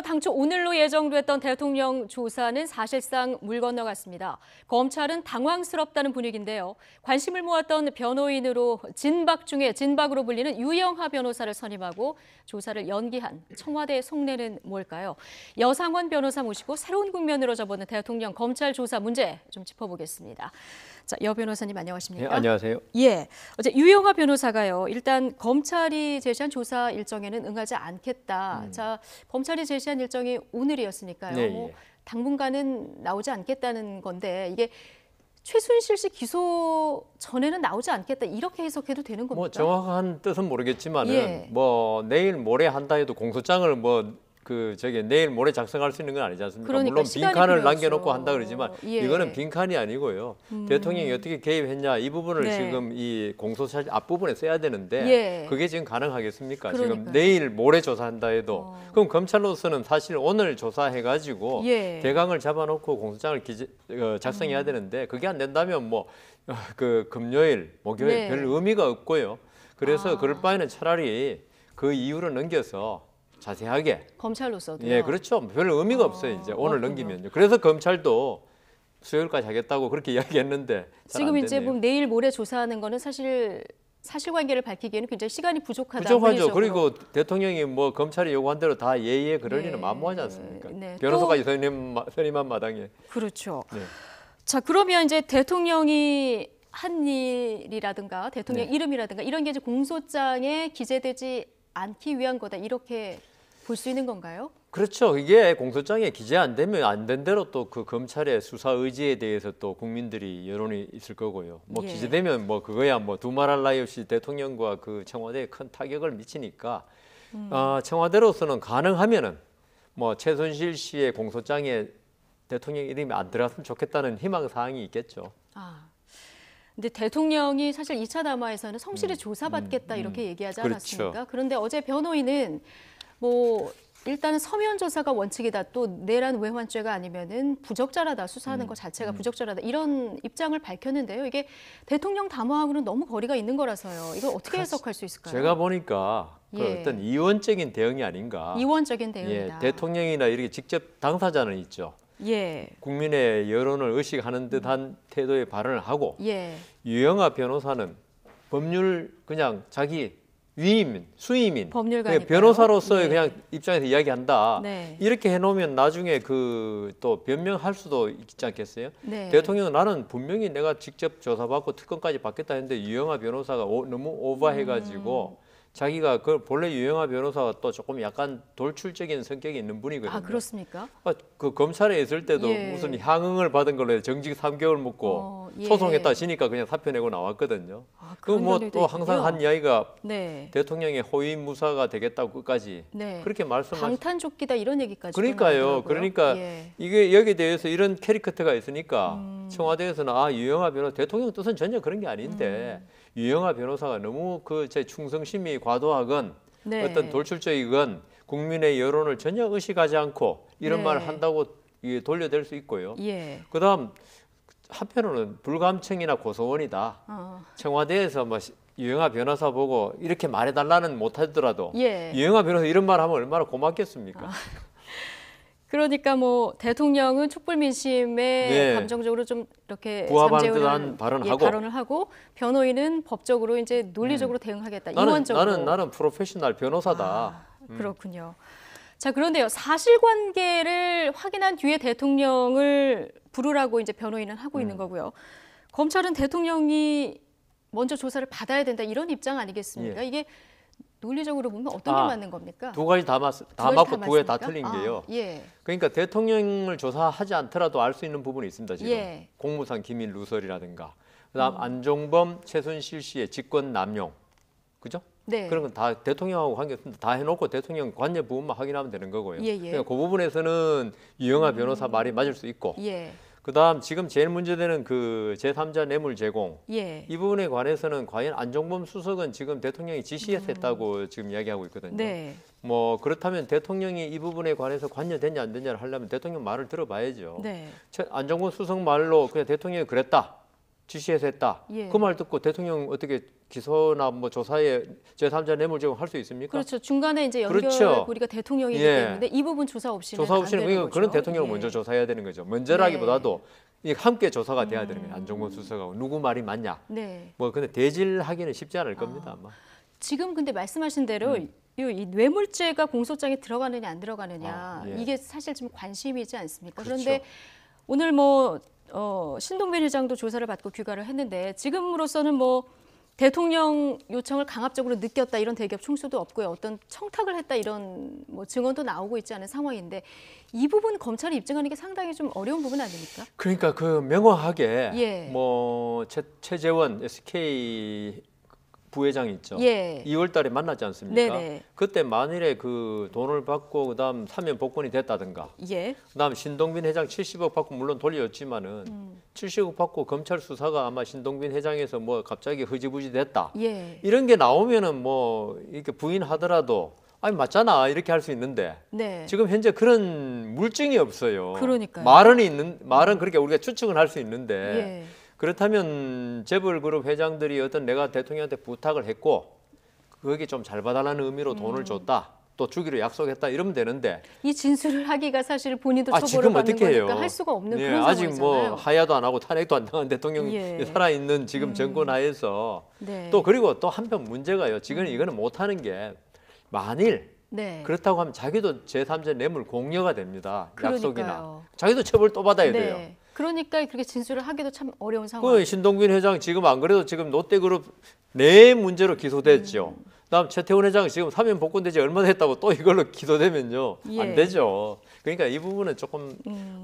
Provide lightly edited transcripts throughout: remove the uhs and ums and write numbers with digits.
당초 오늘로 예정됐던 대통령 조사는 사실상 물 건너갔습니다. 검찰은 당황스럽다는 분위기인데요. 관심을 모았던 변호인으로 진박 중에 진박으로 불리는 유영하 변호사를 선임하고 조사를 연기한 청와대의 속내는 뭘까요? 여상원 변호사 모시고 새로운 국면으로 접어든 대통령 검찰 조사 문제 좀 짚어보겠습니다. 자, 여 변호사님 안녕하십니까? 네, 안녕하세요. 예, 어제 유영하 변호사가요. 일단 검찰이 제시한 조사 일정에는 응하지 않겠다. 자, 검찰이 제시한 일정이 오늘이었으니까요. 네, 뭐 예. 당분간은 나오지 않겠다는 건데 이게 최순실 씨 기소 전에는 나오지 않겠다 이렇게 해석해도 되는 겁니까? 뭐 정확한 뜻은 모르겠지만은 예. 뭐 내일 모레 한다 해도 공소장을 내일 모레 작성할 수 있는 건 아니지 않습니까? 그러니까 물론 시간이 빈칸을 필요하죠. 남겨놓고 한다 그러지만 예. 이거는 빈칸이 아니고요. 대통령이 어떻게 개입했냐 이 부분을 네. 지금 이 공소사 앞부분에 써야 되는데 예. 그게 지금 가능하겠습니까? 그러니까요. 지금 내일 모레 조사한다 해도 그럼 검찰로서는 사실 오늘 조사해가지고 예. 대강을 잡아놓고 공소장을 작성해야 되는데 그게 안 된다면 그 금요일, 목요일 네. 별 의미가 없고요. 그래서 그럴 바에는 차라리 그 이유를 넘겨서 자세하게 검찰로서도요. 예, 그렇죠. 별 의미가 없어요. 이제 오늘 그렇군요. 넘기면요. 그래서 검찰도 수요일까지 하겠다고 그렇게 이야기했는데 지금 이제 보면 내일 모레 조사하는 거는 사실 사실관계를 밝히기에는 굉장히 시간이 부족하다. 부족하죠. 물리적으로. 그리고 대통령이 뭐 검찰이 요구한 대로 다 예의에 그럴 네. 리는 만무하지 않습니까? 네. 변호사까지 선임한 마당에. 그렇죠. 네. 자, 그러면 이제 대통령이 한 일이라든가 대통령 네. 이름이라든가 이런 게 이제 공소장에 기재되지 않기 위한 거다 이렇게 볼 수 있는 건가요? 그렇죠. 이게 공소장에 기재 안 되면 안 된 대로 또 그 검찰의 수사 의지에 대해서 또 국민들이 여론이 있을 거고요. 뭐 예. 기재되면 뭐 그거야 뭐 두말할 나위 없이 대통령과 그 청와대에 큰 타격을 미치니까 청와대로서는 가능하면은 뭐 최순실 씨의 공소장에 대통령 이름이 안 들어갔으면 좋겠다는 희망 사항이 있겠죠. 아. 근데 대통령이 사실 2차 담화에서는 성실히 조사받겠다 이렇게 얘기하지 그렇죠. 않았습니까? 그런데 어제 변호인은 뭐 일단은 서면 조사가 원칙이다. 또 내란 외환죄가 아니면은 부적절하다. 수사하는 것 자체가 부적절하다. 이런 입장을 밝혔는데요. 이게 대통령 담화하고는 너무 거리가 있는 거라서요. 이걸 어떻게 해석할 수 있을까요? 제가 보니까 그 예. 어떤 이원적인 대응이 아닌가. 이원적인 예, 대응이다. 대통령이나 이렇게 직접 당사자는 있죠. 예. 국민의 여론을 의식하는 듯한 태도의 발언을 하고 예. 유영하 변호사는 법률 그냥 자기 위임, 수임인 법률가니까요. 변호사로서의 예. 그냥 입장에서 이야기한다. 네. 이렇게 해놓으면 나중에 그 또 변명할 수도 있지 않겠어요? 네. 대통령은 나는 분명히 내가 직접 조사받고 특검까지 받겠다 했는데 유영하 변호사가 너무 오버해가지고 자기가 그 본래 유영하 변호사가 또 조금 약간 돌출적인 성격이 있는 분이거든요. 아, 그렇습니까? 그 검찰에 있을 때도 예. 무슨 향응을 받은 걸로 해서 정직 3개월 묵고 예. 소송했다 하시니까 그냥 사표 내고 나왔거든요. 아, 그 그런 뭐 견해도 또 항상 있군요. 한 이야기가 네. 대통령의 호위무사가 되겠다고 끝까지 네. 그렇게 말씀하시. 방탄조끼다 이런 얘기까지 그러니까요. 나오더라고요. 그러니까 예. 이게 여기에 대해서 이런 캐리커터가 있으니까 청와대에서는 유영하 변호사 대통령 뜻은 전혀 그런 게 아닌데 유영하 변호사가 너무 그 제 충성심이 과도하건 네. 어떤 돌출적이건 국민의 여론을 전혀 의식하지 않고 이런 네. 말을 한다고 이게 돌려댈 수 있고요. 예. 그다음 한편으로는 불감청이나 고소원이다. 청와대에서 뭐 유영하 변호사 보고 이렇게 말해달라는 못하더라도 예. 유영하 변호사 이런 말 하면 얼마나 고맙겠습니까? 그러니까 뭐 대통령은 촛불 민심에 네. 감정적으로 좀 이렇게 부합하는 잠재우는 듯한 발언을 발언을 하고 변호인은 법적으로 이제 논리적으로 대응하겠다. 나는 이원적으로. 나는 프로페셔널 변호사다. 그렇군요. 자, 그런데요. 사실관계를 확인한 뒤에 대통령을 부르라고 이제 변호인은 하고 있는 거고요. 검찰은 대통령이 먼저 조사를 받아야 된다 이런 입장 아니겠습니까? 예. 이게 논리적으로 보면 어떤 게 맞는 겁니까? 두 가지 다 가지 맞고 두 가지 다 맞습니까? 틀린 게요. 예. 그러니까 대통령을 조사하지 않더라도 알 수 있는 부분이 있습니다. 지금 예. 공무상 기밀 누설이라든가 그다음 안종범, 최순실 씨의 직권 남용, 그죠? 네. 그런 건 다 대통령하고 관계없습니다. 다 해놓고 대통령 관여 부분만 확인하면 되는 거고요. 예, 예. 그러니까 그 부분에서는 유영하 변호사 말이 맞을 수 있고 예. 그다음 지금 제일 문제되는 그 제3자 뇌물 제공 예. 이 부분에 관해서는 과연 안종범 수석은 지금 대통령이 지시해서 했다고 지금 이야기하고 있거든요. 네. 뭐 그렇다면 대통령이 이 부분에 관해서 관여됐냐 안 됐냐를 하려면 대통령 말을 들어봐야죠. 네. 안종범 수석 말로 그냥 대통령이 그랬다. 지시해서 했다. 예. 그 말 듣고 대통령 어떻게 기소나 뭐 조사에 제3자 뇌물 제공할 수 있습니까? 그렇죠. 중간에 이제 그렇죠. 연결고리가 대통령이기 예. 때문에 이 부분 조사 없이는 조사 안 없이는 되는 그러니까 거죠. 그런 대통령을 예. 먼저 조사해야 되는 거죠. 먼저라기보다도 이 함께 조사가 돼야 되는 거예요. 안종범 수석하고 누구 말이 맞냐. 네. 뭐 근데 대질하기는 쉽지 않을 겁니다. 아마. 지금 근데 말씀하신 대로 이 뇌물죄가 공소장에 들어가느냐 안 들어가느냐 아, 예. 이게 사실 좀 관심이지 않습니까? 그렇죠. 그런데 오늘 뭐 신동빈 회장도 조사를 받고 귀가를 했는데 지금으로서는 뭐 대통령 요청을 강압적으로 느꼈다 이런 대기업 총수도 없고요. 어떤 청탁을 했다 이런 뭐 증언도 나오고 있지 않은 상황인데 이 부분 검찰이 입증하는 게 상당히 좀 어려운 부분 아닙니까? 그러니까 그 명확하게 예. 뭐 최재원 SK 부회장 있죠. 예. 2월 달에 만났지 않습니까? 네네. 그때 만일에 그 돈을 받고 그다음 사면 복권이 됐다든가 예. 그다음 신동빈 회장 70억 받고 물론 돌려줬지만은 70억 받고 검찰 수사가 아마 신동빈 회장에서 뭐 갑자기 흐지부지 됐다. 예. 이런 게 나오면은 뭐 이렇게 부인하더라도 아니 맞잖아 이렇게 할 수 있는데 네. 지금 현재 그런 물증이 없어요. 그러니까요. 말은 그렇게 우리가 추측은 할 수 있는데 예. 그렇다면 재벌그룹 회장들이 어떤 내가 대통령한테 부탁을 했고 거기 좀 잘 봐달라는 의미로 돈을 줬다. 또 주기로 약속했다 이러면 되는데 이 진술을 하기가 사실 본인도 아, 처벌을 지금 받는 어떻게 해요? 거니까 할 수가 없는 예, 그런 아직 상황이잖아요. 뭐 하야도 안 하고 탄핵도 안 당한 대통령이 예. 살아있는 지금 정권 하에서 네. 또 그리고 또 한편 문제가요. 지금 이거는 못하는 게 만일 네. 그렇다고 하면 자기도 제3자 뇌물 공여가 됩니다. 약속이나 그러니까요. 자기도 처벌 또 받아야 돼요. 네. 그러니까 그렇게 진술을 하기도 참 어려운 상황. 그 신동빈 회장 지금 안 그래도 지금 롯데그룹 네 문제로 기소됐죠. 그다음 최태원 회장 지금 사면 복권되지 얼마 됐다고 또 이걸로 기소되면요 예. 안 되죠. 그러니까 이 부분은 조금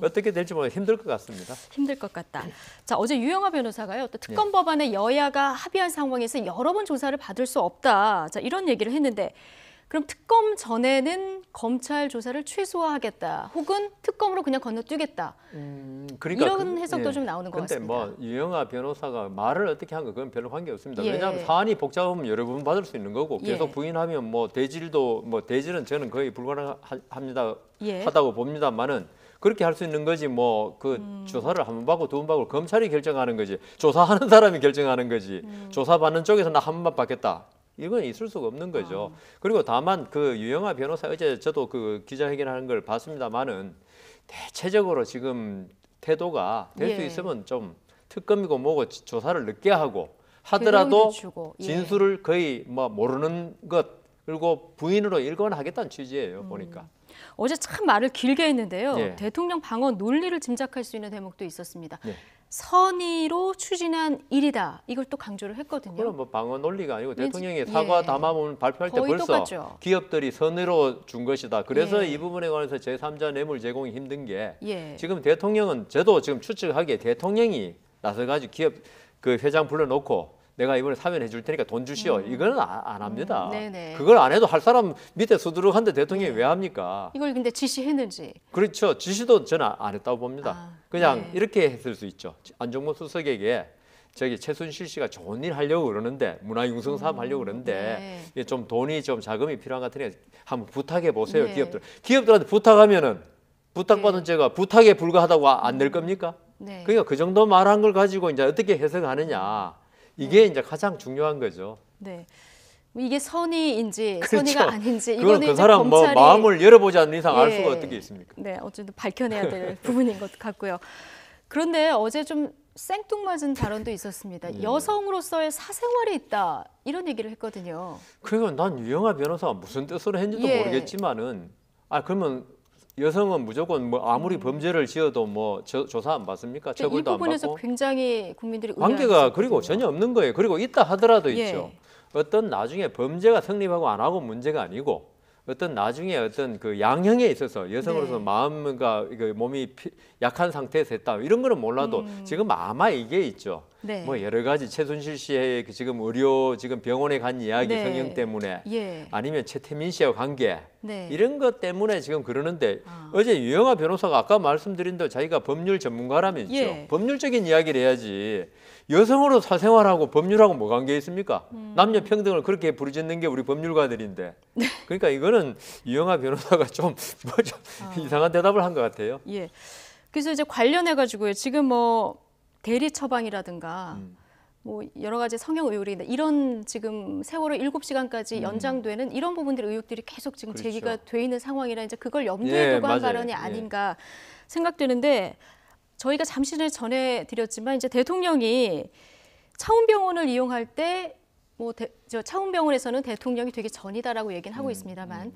어떻게 될지 뭐 힘들 것 같습니다. 힘들 것 같다. 자, 어제 유영하 변호사가요. 또 특검 법안에 여야가 합의한 상황에서 여러 번 조사를 받을 수 없다. 자, 이런 얘기를 했는데 그럼 특검 전에는 검찰 조사를 최소화하겠다. 혹은 특검으로 그냥 건너뛰겠다. 그러니까 이런 해석도 좀 나오는 것 근데 같습니다. 뭐 유영하 변호사가 말을 어떻게 한 거 그건 별로 관계 없습니다. 예. 왜냐하면 사안이 복잡하면 여러 번 받을 수 있는 거고 계속 예. 부인하면 뭐 대질도 뭐 대질은 저는 거의 불가능합니다 예. 하다고 봅니다만은 그렇게 할 수 있는 거지 뭐 그 조사를 한 번 받고 두 번 받고 검찰이 결정하는 거지 조사하는 사람이 결정하는 거지 조사 받는 쪽에서 나 한 번만 받겠다. 이건 있을 수가 없는 거죠. 그리고 다만 그 유영하 변호사 어제 저도 그 기자회견하는 걸 봤습니다만은 대체적으로 지금 태도가 될 수 예. 있으면 좀 특검이고 뭐고 조사를 늦게 하고 되도록이면 하더라도 주고. 예. 진술을 거의 뭐 모르는 것 그리고 부인으로 일관을 하겠다는 취지예요. 보니까. 어제 참 말을 길게 했는데요. 예. 대통령 방어 논리를 짐작할 수 있는 대목도 있었습니다. 예. 선의로 추진한 일이다. 이걸 또 강조를 했거든요. 그건 뭐 방어 논리가 아니고 예. 대통령이 사과 담화문 발표할 때 거의 벌써 똑같죠. 기업들이 선의로 준 것이다. 그래서 예. 이 부분에 관해서 제3자 뇌물 제공이 힘든 게 예. 지금 대통령은 저도 지금 추측하기에 대통령이 나서가지고 기업 그 회장 불러놓고 내가 이번에 사면해 줄 테니까 돈 주시오. 이거는 안 합니다. 네네. 그걸 안 해도 할 사람 밑에 수두룩한데 대통령이 왜 합니까? 이걸 근데 지시했는지. 그렇죠. 지시도 저는 안 했다고 봅니다. 아, 그냥 네. 이렇게 했을 수 있죠. 안종범 수석에게 저기 최순실 씨가 좋은 일 하려고 그러는데 문화융성 사업 하려고 그러는데 네. 이게 좀 돈이 좀 자금이 필요한 것 같으니 한번 부탁해 보세요. 네. 기업들한테 부탁하면은 부탁받은 네. 제가 부탁에 불과하다고 안 낼 겁니까? 네. 그러니까 그 정도 말한 걸 가지고 이제 어떻게 해석하느냐 이게 이제 가장 중요한 거죠. 네. 이게 선의인지 그렇죠. 선의가 아닌지 그건 이거는 그 이제 사람 뭐 검찰이 마음을 열어보지 않는 이상 알 예. 수가 어떻게 있습니까? 네, 어쨌든 밝혀내야 될 부분인 것 같고요. 그런데 어제 좀 생뚱맞은 발언도 있었습니다. 예. 여성으로서의 사생활이 있다 이런 얘기를 했거든요. 그러니까 난 유영하 변호사가 무슨 뜻으로 했는지도 예. 모르겠지만은 그러면 여성은 무조건 뭐 아무리 범죄를 지어도 뭐 조사 안 받습니까? 이 처벌도 안 부분에서 받고 굉장히 국민들이 관계가 의아해하셨거든요. 그리고 전혀 없는 거예요. 그리고 있다 하더라도 예. 있죠. 어떤 나중에 범죄가 성립하고 안 하고 문제가 아니고 어떤 나중에 어떤 그 양형에 있어서 여성으로서 네. 마음과 그 몸이 약한 상태에서 했다 이런 거는 몰라도 지금 아마 이게 있죠. 네. 뭐 여러 가지 최순실 씨의 그 지금 의료 지금 병원에 간 이야기 네. 성형 때문에 예. 아니면 최태민 씨와 관계 네. 이런 것 때문에 지금 그러는데 어제 유영하 변호사가 아까 말씀드린 대로 자기가 법률 전문가라면서 예. 법률적인 이야기를 해야지 여성으로 사생활하고 법률하고 뭐 관계 있습니까? 남녀 평등을 그렇게 부르짖는 게 우리 법률가들인데 그러니까 이거는 유영하 변호사가 좀 이상한 대답을 한 것 같아요. 예. 그래서 이제 관련해 가지고요. 지금 뭐 대리 처방이라든가 뭐 여러 가지 성형 의혹이 이런 지금 세월호 7시간까지 연장되는 이런 부분들의 의혹들이 계속 지금 그렇죠. 제기가 돼 있는 상황이라 이제 그걸 염두에 예, 두고 한 맞아요. 발언이 예. 아닌가 생각되는데 저희가 잠시 전에 전해드렸지만 이제 대통령이 차움병원을 이용할 때 뭐 차움병원에서는 대통령이 되기 전이다라고 얘기는 하고 있습니다만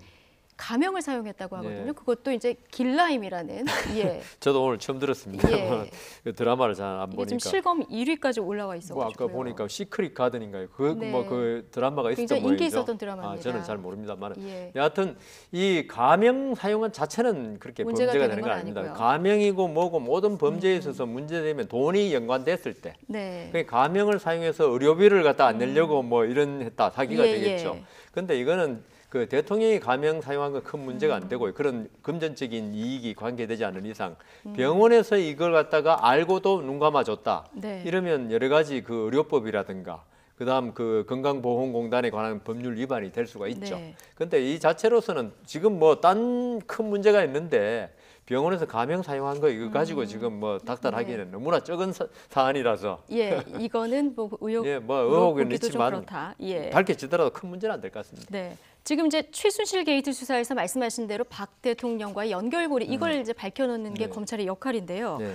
가명을 사용했다고 하거든요. 예. 그것도 이제 길라임이라는 예. 저도 오늘 처음 들었습니다. 예. 그 드라마를 잘 안 이게 보니까. 지금 실검 1위까지 올라와 뭐 있어가지고요. 아까 보니까 시크릿 가든인가요? 그 네. 뭐 그 드라마가 있었던 굉장히 모양이죠. 인기 있었던 드라마입니다. 저는 잘 모릅니다만. 예. 여하튼 이 가명 사용한 자체는 그렇게 문제가 범죄가 되는 되는 건 건 아닙니다. 아니고요. 가명이고 뭐고 모든 범죄에 있어서 문제되면 돈이 연관됐을 때 네. 그 가명을 사용해서 의료비를 갖다 안 내려고 뭐 이런 했다 사기가 예, 되겠죠. 예. 근데 이거는 그 대통령이 가명 사용한 건 큰 문제가 안 되고요. 그런 금전적인 이익이 관계되지 않는 이상 병원에서 이걸 갖다가 알고도 눈 감아줬다. 네. 이러면 여러 가지 그 의료법이라든가 그다음 그 건강보험공단에 관한 법률 위반이 될 수가 있죠. 네. 근데 이 자체로서는 지금 뭐 딴 큰 문제가 있는데 병원에서 가명 사용한 거 이거 가지고 지금 뭐 닥달하기에는 너무나 적은 사안이라서 예, 이거는 뭐 의혹, 예, 뭐 의혹은 보기도 좀 있지만 그렇다. 예. 밝혀지더라도 큰 문제는 안 될 것 같습니다. 네. 지금 이제 최순실 게이트 수사에서 말씀하신 대로 박 대통령과의 연결고리 이걸 이제 밝혀놓는 게 네. 검찰의 역할인데요. 네.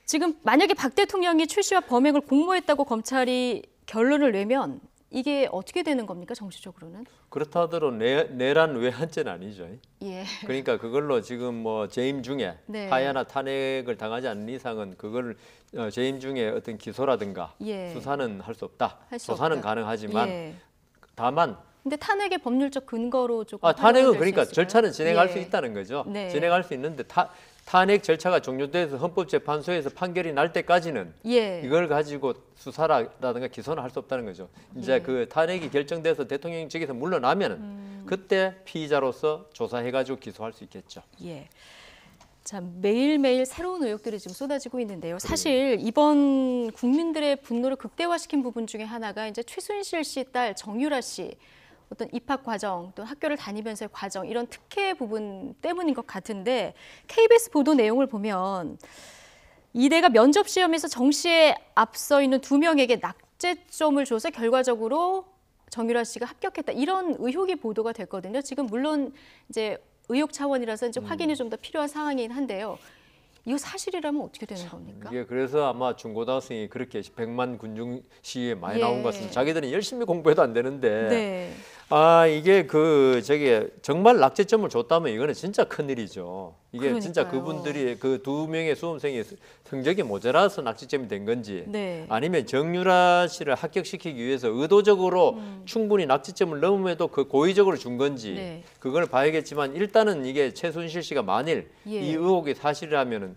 지금 만약에 박 대통령이 최 씨와 범행을 공모했다고 검찰이 결론을 내면 이게 어떻게 되는 겁니까 정치적으로는? 그렇다 하더라도 내란 외환죄는 아니죠. 예. 그러니까 그걸로 지금 뭐 재임 중에 네. 하야나 탄핵을 당하지 않는 이상은 그걸 재임 중에 어떤 기소라든가 예. 수사는 할 수 없다. 할수 조사는 없다. 가능하지만 예. 다만 근데 탄핵의 법률적 근거로 조금 탄핵은 활용될 수 그러니까 있을까요? 절차는 진행할 예. 수 있다는 거죠. 네. 진행할 수 있는데 탄핵 절차가 종료돼서 헌법재판소에서 판결이 날 때까지는 예. 이걸 가지고 수사라든가 기소는 할 수 없다는 거죠. 이제 예. 그 탄핵이 결정돼서 대통령 측에서 물러나면은 그때 피의자로서 조사해가지고 기소할 수 있겠죠. 예. 자, 매일매일 새로운 의혹들이 지금 쏟아지고 있는데요. 사실 이번 국민들의 분노를 극대화시킨 부분 중에 하나가 이제 최순실 씨 딸 정유라 씨 어떤 입학 과정 또 학교를 다니면서의 과정 이런 특혜 부분 때문인 것 같은데 KBS 보도 내용을 보면 이대가 면접 시험에서 정 씨에 앞서 있는 2명에게 낙제점을 줘서 결과적으로 정유라 씨가 합격했다 이런 의혹이 보도가 됐거든요. 지금 물론 이제 의혹 차원이라서 이제 확인이 좀 더 필요한 상황이긴 한데요. 이거 사실이라면 어떻게 되는 겁니까? 이게 그래서 아마 중고등학생이 그렇게 100만 군중 시위에 많이 예. 나온 것 같습니다. 자기들은 열심히 공부해도 안 되는데 네. 이게 정말 낙제점을 줬다면 이거는 진짜 큰일이죠. 이게 진짜 그러니까요. 그분들이 그 2명의 수험생이 성적이 모자라서 낙제점이 된 건지 네. 아니면 정유라 씨를 합격시키기 위해서 의도적으로 충분히 낙제점을 넘음에도 그 고의적으로 준 건지 네. 그걸 봐야겠지만 일단은 이게 최순실 씨가 만일 예. 이 의혹이 사실이라면은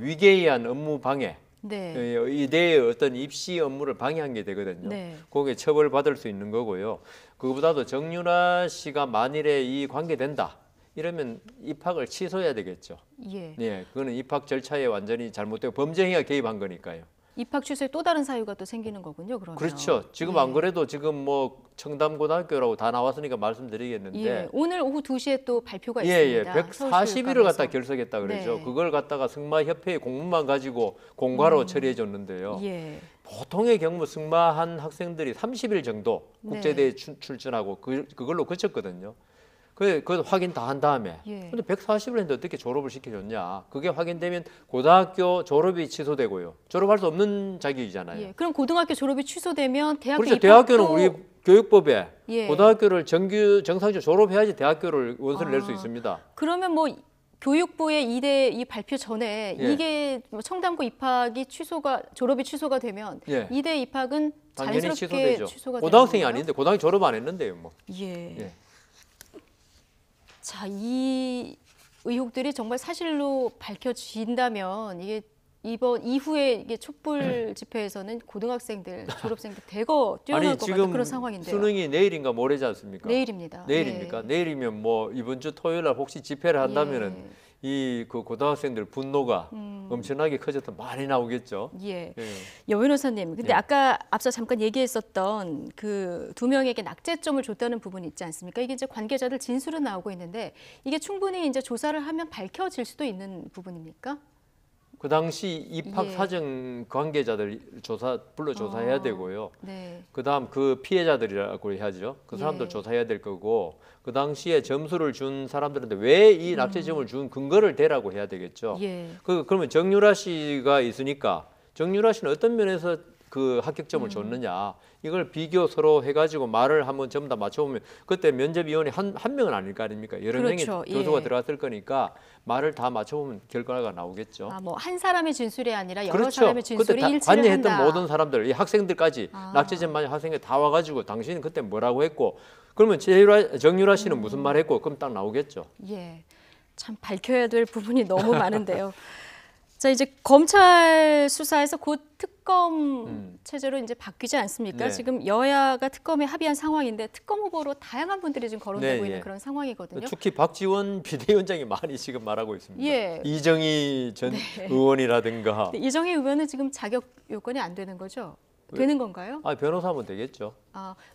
위계의한 업무 방해 네. 이대의 어떤 입시 업무를 방해한 게 되거든요. 네. 거기에 처벌받을 수 있는 거고요. 그거보다도 정유라 씨가 만일에 이 관계된다 이러면 입학을 취소해야 되겠죠. 예. 네, 그거는 입학 절차에 완전히 잘못되고 범죄 행위가 개입한 거니까요. 입학 취소에 또 다른 사유가 또 생기는 거군요. 그러면. 그렇죠. 지금 예. 안 그래도 지금 뭐 청담고등학교라고 다 나왔으니까 말씀드리겠는데 예. 오늘 오후 2시에 또 발표가 예, 있습니다. 140일을 갖다 서울교육감에서. 결석했다 그러죠. 네. 그걸 갖다가 승마협회의 공문만 가지고 공과로 처리해 줬는데요. 예. 보통의 경우 승마한 학생들이 30일 정도 네. 국제대회 출전하고 그걸로 그쳤거든요. 그거 확인 다 한 다음에 예. 근데 140일 했는데 어떻게 졸업을 시켜줬냐. 그게 확인되면 고등학교 졸업이 취소되고요. 졸업할 수 없는 자격이잖아요. 예. 그럼 고등학교 졸업이 취소되면 대학교 그렇죠. 입학도 대학교는 우리 교육법에 예. 고등학교를 정상적으로 졸업해야지 대학교를 원서를 낼 수 있습니다. 그러면 뭐 교육부의 이 발표 전에 예. 이게 뭐 청담고 입학이 졸업이 취소가 되면 예. 이대 입학은 당연히 자연스럽게 취소되죠. 취소가 고등학생이 되는 건가요? 아닌데 고등학교 졸업 안 했는데요, 뭐. 예. 예. 자, 이 의혹들이 정말 사실로 밝혀진다면 이게 이번 이후에 이게 촛불 집회에서는 고등학생들, 졸업생들 대거 뛰어날 것 같은 그런 상황인데요. 수능이 내일인가 모레지 않습니까? 내일입니다. 내일입니까? 예. 내일이면 뭐 이번 주 토요일 날 혹시 집회를 한다면은 이 그 고등학생들 분노가 엄청나게 커져서 많이 나오겠죠. 예. 예. 여 변호사님, 근데 예. 아까 앞서 잠깐 얘기했었던 그 2명에게 낙제점을 줬다는 부분이 있지 않습니까? 이게 이제 관계자들 진술은 나오고 있는데 이게 충분히 이제 조사를 하면 밝혀질 수도 있는 부분입니까? 그 당시 입학 예. 사정 관계자들 불러 조사해야 되고요. 네. 그다음 그 피해자들이라고 해야죠. 그 사람들 예. 조사해야 될 거고 그 당시에 점수를 준 사람들한테 왜 이 낙제점을 준 근거를 대라고 해야 되겠죠. 예. 그러면 정유라 씨가 있으니까 정유라 씨는 어떤 면에서 그 합격점을 줬느냐 이걸 비교 서로 해가지고 말을 한번 전부 다 맞춰보면 그때 면접위원이 한 명은 아닐 거 아닙니까? 여러 그렇죠. 명의 교수가 예. 들어갔을 거니까 말을 다 맞춰보면 결과가 나오겠죠. 뭐 한 사람의 진술이 아니라 여러 그렇죠. 사람의 진술이 그때 다 일치를 관여했던 한다. 모든 사람들, 이 학생들까지 낙제점 만약 학생이 다 와가지고 당신은 그때 뭐라고 했고 그러면 정유라 씨는 무슨 말 했고 그럼 딱 나오겠죠. 예. 참 밝혀야 될 부분이 너무 많은데요. 자, 이제 검찰 수사에서 곧 특검 체제로 이제 바뀌지 않습니까? 네. 지금 여야가 특검에 합의한 상황인데 특검 후보로 다양한 분들이 지금 거론되고 네, 있는 예. 그런 상황이거든요. 특히 박지원 비대위원장이 많이 지금 말하고 있습니다. 예. 이정희 전 의원이라든가 이정희 의원은 지금 자격 요건이 안 되는 거죠? 되는 건가요? 변호사면 되겠죠.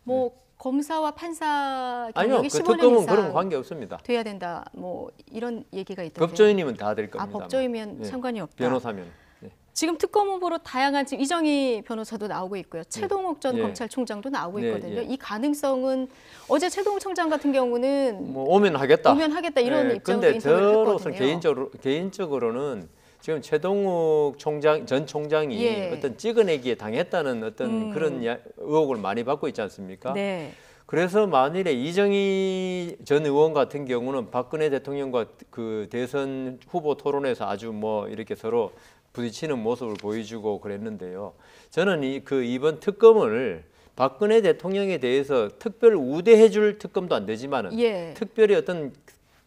뭐 검사와 판사 아니요, 경력이 그 15년 특검은 이상 그런 관계 없습니다. 돼야 된다. 뭐 이런 얘기가 있던데요. 법조인이면 다 될 겁니다. 법조이면 네. 상관이 없다. 변호사면. 네. 지금 특검 후보로 다양한 지금 이정희 변호사도 나오고 있고요. 최동욱 전 예. 검찰총장도 나오고 네, 있거든요. 예. 이 가능성은 어제 최동욱 총장 같은 경우는 뭐 오면 하겠다. 오면 하겠다 이런 입장으로 근데 인터뷰를 저로서는 했거든요. 개인적으로는 지금 최동욱 전 총장이 예. 어떤 찍어내기에 당했다는 어떤 그런 의혹을 많이 받고 있지 않습니까? 네. 그래서 만일에 이정희 전 의원 같은 경우는 박근혜 대통령과 그 대선 후보 토론에서 아주 뭐 이렇게 서로 부딪히는 모습을 보여주고 그랬는데요. 저는 이번 특검을 박근혜 대통령에 대해서 특별 우대해줄 특검도 안 되지만은 예. 특별히 어떤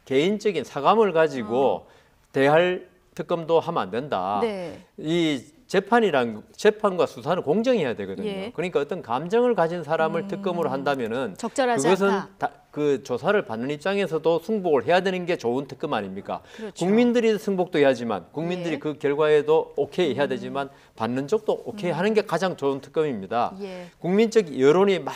개인적인 사감을 가지고 대할 특검도 하면 안 된다. 네. 이 재판과 수사는 공정해야 되거든요. 예. 그러니까 어떤 감정을 가진 사람을 특검으로 한다면은 적절하지 그것은 않다. 그 조사를 받는 입장에서도 승복을 해야 되는 게 좋은 특검 아닙니까? 그렇죠. 국민들이 승복도 해야지만 국민들이 예. 그 결과에도 오케이 해야 되지만 받는 쪽도 오케이 하는 게 가장 좋은 특검입니다. 예. 국민적 여론이 막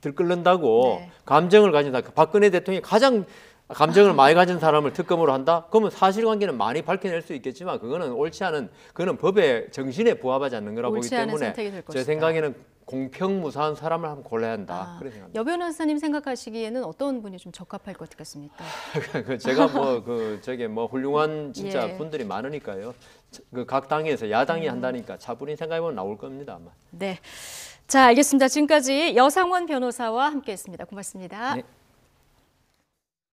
들끓는다고 네. 감정을 가진 사람, 박근혜 대통령이 가장 감정을 많이 가진 사람을 특검으로 한다? 그러면 사실관계는 많이 밝혀낼 수 있겠지만 그거는 옳지 않은, 그거는 법의 정신에 부합하지 않는 거라고 보기 옳지 않은 때문에 선택이 될 제 것이다. 생각에는 공평무사한 사람을 한번 골라야 한다. 그런 생각입니다. 여 변호사님 생각하시기에는 어떤 분이 좀 적합할 것 같습니까? 제가 뭐 훌륭한 진짜 예. 분들이 많으니까요. 그 각 당에서 야당이 한다니까 차분히 생각해보면 나올 겁니다 아마. 네. 자, 알겠습니다. 지금까지 여상원 변호사와 함께했습니다. 고맙습니다. 네.